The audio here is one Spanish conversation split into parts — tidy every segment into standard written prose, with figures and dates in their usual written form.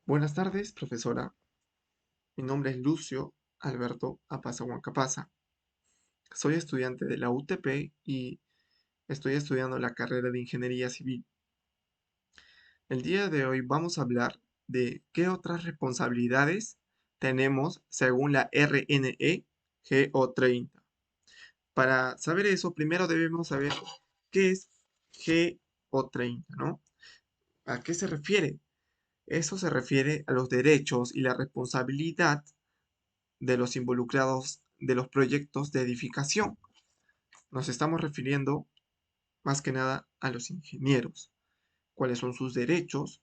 Buenas tardes, profesora. Mi nombre es Lucio Alberto Apaza Huancapasa. Soy estudiante de la UTP y estoy estudiando la carrera de Ingeniería Civil. El día de hoy vamos a hablar de qué otras responsabilidades tenemos según la RNE GO30. Para saber eso, primero debemos saber qué es GO30, ¿no? ¿A qué se refiere? Eso se refiere a los derechos y la responsabilidad de los involucrados de los proyectos de edificación. Nos estamos refiriendo más que nada a los ingenieros, cuáles son sus derechos,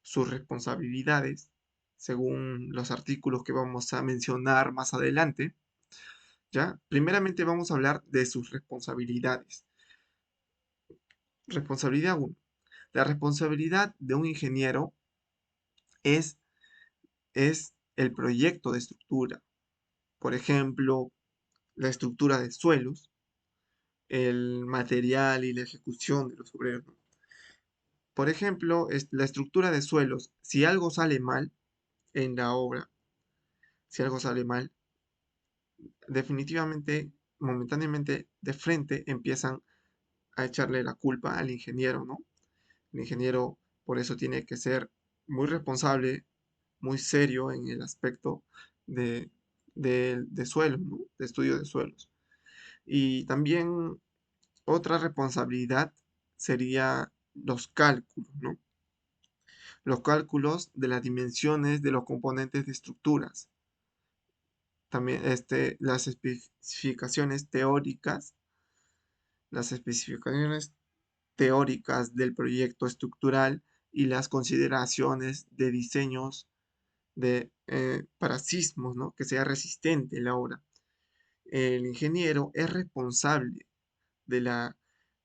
sus responsabilidades, según los artículos que vamos a mencionar más adelante. ¿Ya? Primeramente vamos a hablar de sus responsabilidades. Responsabilidad 1. La responsabilidad de un ingeniero es, es el proyecto de estructura. Por ejemplo, la estructura de suelos, el material y la ejecución de los obreros, ¿no? Por ejemplo, la estructura de suelos, si algo sale mal en la obra, si algo sale mal, definitivamente, momentáneamente, de frente empiezan a echarle la culpa al ingeniero, ¿no? El ingeniero por eso tiene que ser muy responsable, muy serio en el aspecto de, de suelos, ¿no? De estudio de suelos. Y también otra responsabilidad sería los cálculos, ¿no? Los cálculos de las dimensiones de los componentes de estructuras. También las especificaciones teóricas del proyecto estructural y las consideraciones de diseños para sismos, ¿no? Que sea resistente la obra. El ingeniero es responsable de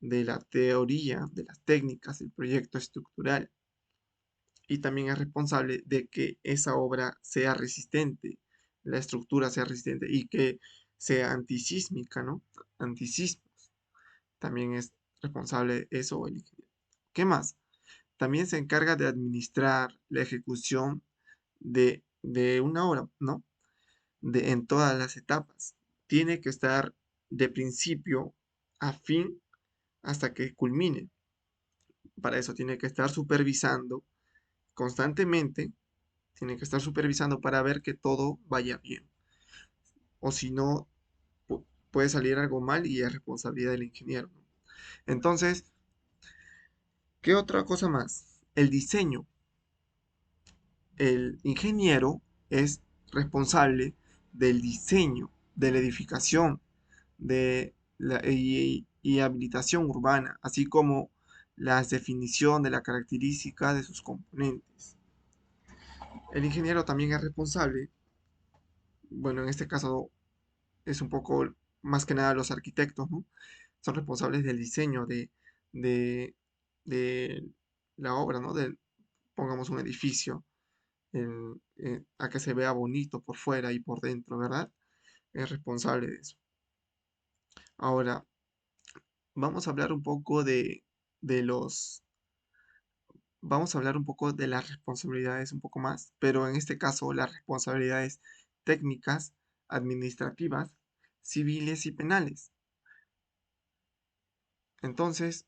de la teoría, de las técnicas del proyecto estructural y también es responsable de que esa obra sea resistente, la estructura sea resistente y que sea antisísmica, ¿no? Antisismos. También es responsable eso el ingeniero. ¿Qué más? También se encarga de administrar la ejecución de una obra, ¿no? En todas las etapas. Tiene que estar de principio a fin hasta que culmine. Para eso tiene que estar supervisando constantemente, tiene que estar supervisando para ver que todo vaya bien. O si no, puede salir algo mal y es responsabilidad del ingeniero, ¿no? Entonces, ¿qué otra cosa más? El diseño. El ingeniero es responsable del diseño, de la edificación, y habilitación urbana, así como la definición de la característica de sus componentes. El ingeniero también es responsable, bueno, en este caso es un poco más que nada los arquitectos, ¿no? Son responsables del diseño de, de la obra, ¿no? Pongamos un edificio, a que se vea bonito por fuera y por dentro, ¿verdad? Es responsable de eso. Ahora, vamos a hablar un poco de los, vamos a hablar un poco de las responsabilidades un poco más, pero en este caso las responsabilidades técnicas, administrativas, civiles y penales. Entonces,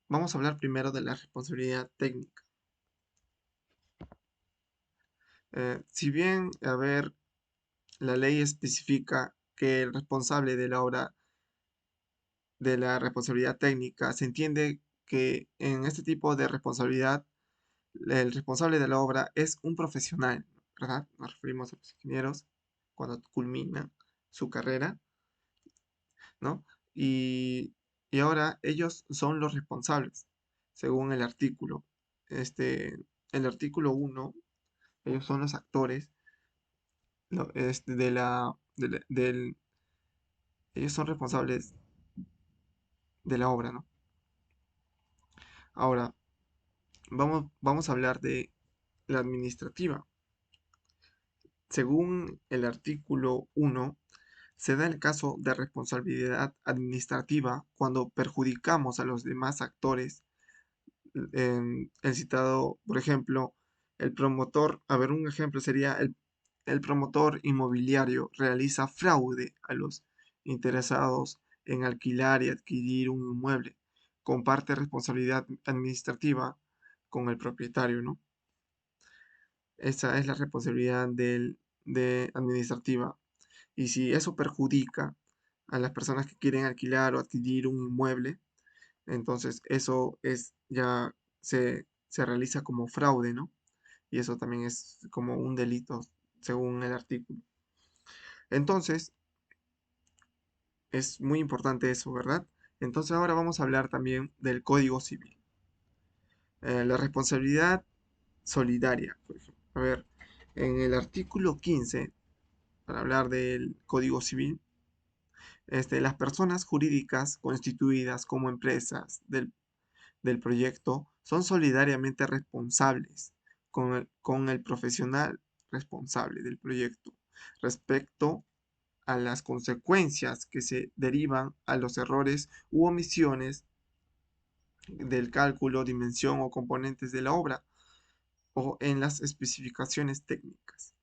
vamos a hablar primero de la responsabilidad técnica. Si bien, a ver, la ley especifica que el responsable de la obra de la responsabilidad técnica, se entiende que en este tipo de responsabilidad, el responsable de la obra es un profesional, ¿verdad? Nos referimos a los ingenieros cuando culminan su carrera, ¿no? Y, y ahora ellos son los responsables, según el artículo. El artículo 1, ellos son los actores ellos son responsables de la obra, ¿no? Ahora, vamos a hablar de la administrativa. Según el artículo 1, se da el caso de responsabilidad administrativa cuando perjudicamos a los demás actores. El citado, por ejemplo, El promotor, a ver, un ejemplo sería el promotor inmobiliario realiza fraude a los interesados en alquilar y adquirir un inmueble. Comparte responsabilidad administrativa con el propietario, ¿no? Esa es la responsabilidad de administrativa. Y si eso perjudica a las personas que quieren alquilar o adquirir un inmueble, entonces eso es ya se realiza como fraude, ¿no? Y eso también es como un delito según el artículo. Entonces, es muy importante eso, ¿verdad? Entonces ahora vamos a hablar también del Código Civil. La responsabilidad solidaria, por ejemplo. A ver, en el artículo 15, para hablar del Código Civil, las personas jurídicas constituidas como empresas del proyecto son solidariamente responsables con el profesional responsable del proyecto respecto a las consecuencias que se derivan a los errores u omisiones del cálculo, dimensión o componentes de la obra o en las especificaciones técnicas.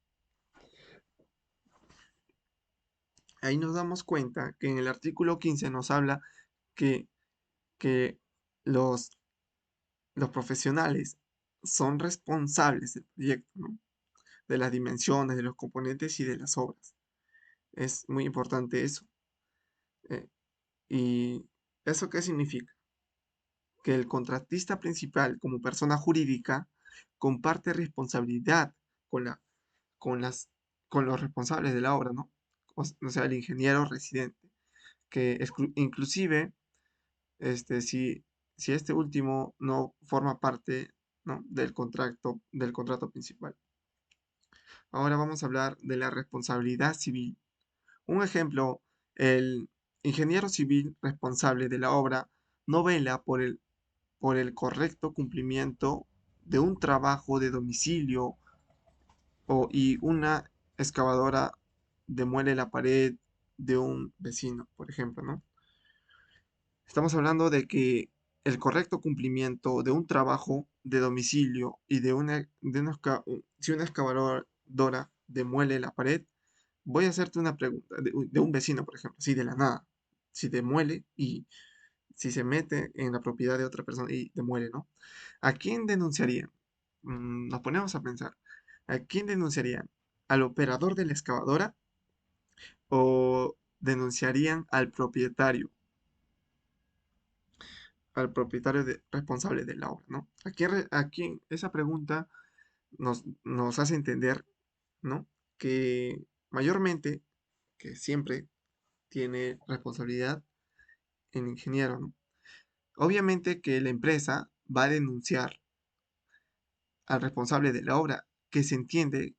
Ahí nos damos cuenta que en el artículo 15 nos habla que, que los, los profesionales son responsables del proyecto, ¿no? De las dimensiones, de los componentes y de las obras. Es muy importante eso. Eh, ¿Y eso qué significa? Que el contratista principal, como persona jurídica, comparte responsabilidad con, la, con, las, con los responsables de la obra, ¿no? O sea, el ingeniero residente, que inclusive, si este último no forma parte, ¿no? del contrato principal. Ahora vamos a hablar de la responsabilidad civil. Un ejemplo, el ingeniero civil responsable de la obra no vela por el correcto cumplimiento de un trabajo de domicilio y una excavadora demuele la pared de un vecino, por ejemplo, ¿no? Estamos hablando de que el correcto cumplimiento de un trabajo de domicilio y si una excavadora demuele la pared, voy a hacerte una pregunta de un vecino, por ejemplo, si de la nada, si demuele y si se mete en la propiedad de otra persona y demuele, ¿no? ¿A quién denunciarían? Nos ponemos a pensar. ¿A quién denunciarían? ¿Al operador de la excavadora o denunciarían al propietario responsable de la obra, ¿no? A quién esa pregunta nos hace entender, ¿no? Que mayormente, que siempre tiene responsabilidad el ingeniero, ¿no? Obviamente que la empresa va a denunciar al responsable de la obra, que se entiende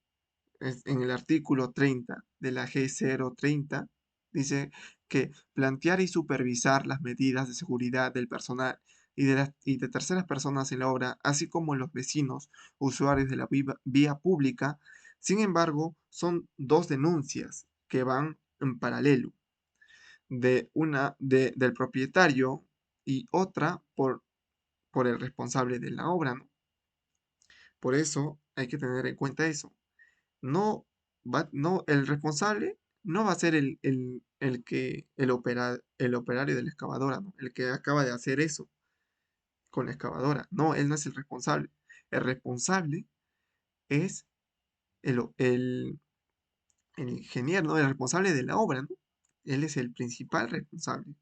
en el artículo 30 de la G030, dice que plantear y supervisar las medidas de seguridad del personal y de terceras personas en la obra, así como los vecinos, usuarios de la vía pública. Sin embargo, son dos denuncias que van en paralelo, del propietario y otra por el responsable de la obra, ¿no? Por eso hay que tener en cuenta eso. No, el responsable no va a ser el operario de la excavadora, ¿no? El que acaba de hacer eso con la excavadora. No, él no es el responsable. El responsable es el ingeniero, ¿no? El responsable de la obra, ¿no? Él es el principal responsable.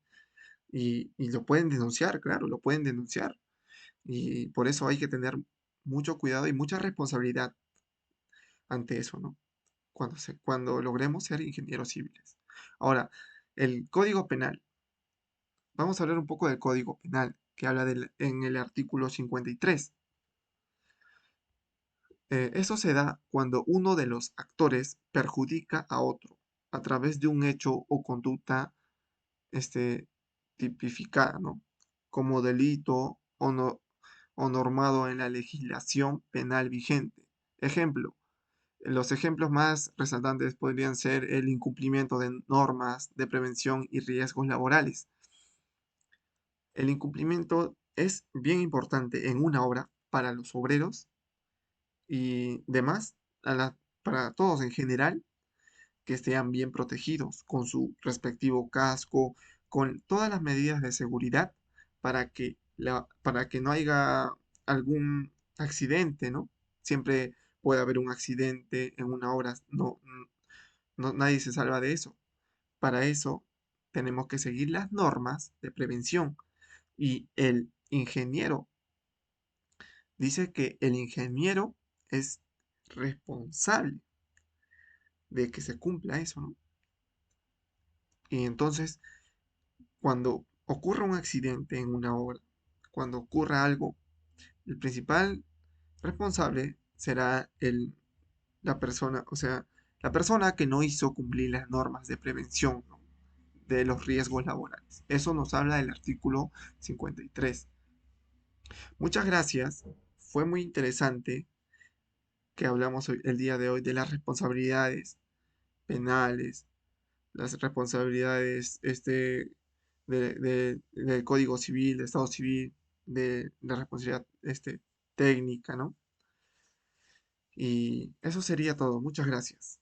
Y lo pueden denunciar, claro, lo pueden denunciar. Y por eso hay que tener mucho cuidado y mucha responsabilidad ante eso, ¿no? Cuando logremos ser ingenieros civiles. Ahora, el Código Penal. Vamos a hablar un poco del Código Penal, que habla en el artículo 53. Eso se da cuando uno de los actores perjudica a otro a través de un hecho o conducta este, tipificada, ¿no? Como delito o normado en la legislación penal vigente. Ejemplo, los ejemplos más resaltantes podrían ser el incumplimiento de normas de prevención y riesgos laborales. El incumplimiento es bien importante en una obra para los obreros y demás, para todos en general, que estén bien protegidos con su respectivo casco, con todas las medidas de seguridad para que no haya algún accidente, ¿no? Siempre puede haber un accidente en una hora, nadie se salva de eso. Para eso tenemos que seguir las normas de prevención y el ingeniero dice que el ingeniero es responsable de que se cumpla eso, ¿no? Y entonces, cuando ocurra un accidente en una obra, cuando ocurra algo, el principal responsable será la persona, o sea, la persona que no hizo cumplir las normas de prevención, ¿no?, de los riesgos laborales. Eso nos habla del artículo 53. Muchas gracias. Fue muy interesante que hablamos el día de hoy de las responsabilidades penales, las responsabilidades del Código Civil, del Estado Civil, de la responsabilidad técnica, ¿no? Y eso sería todo. Muchas gracias.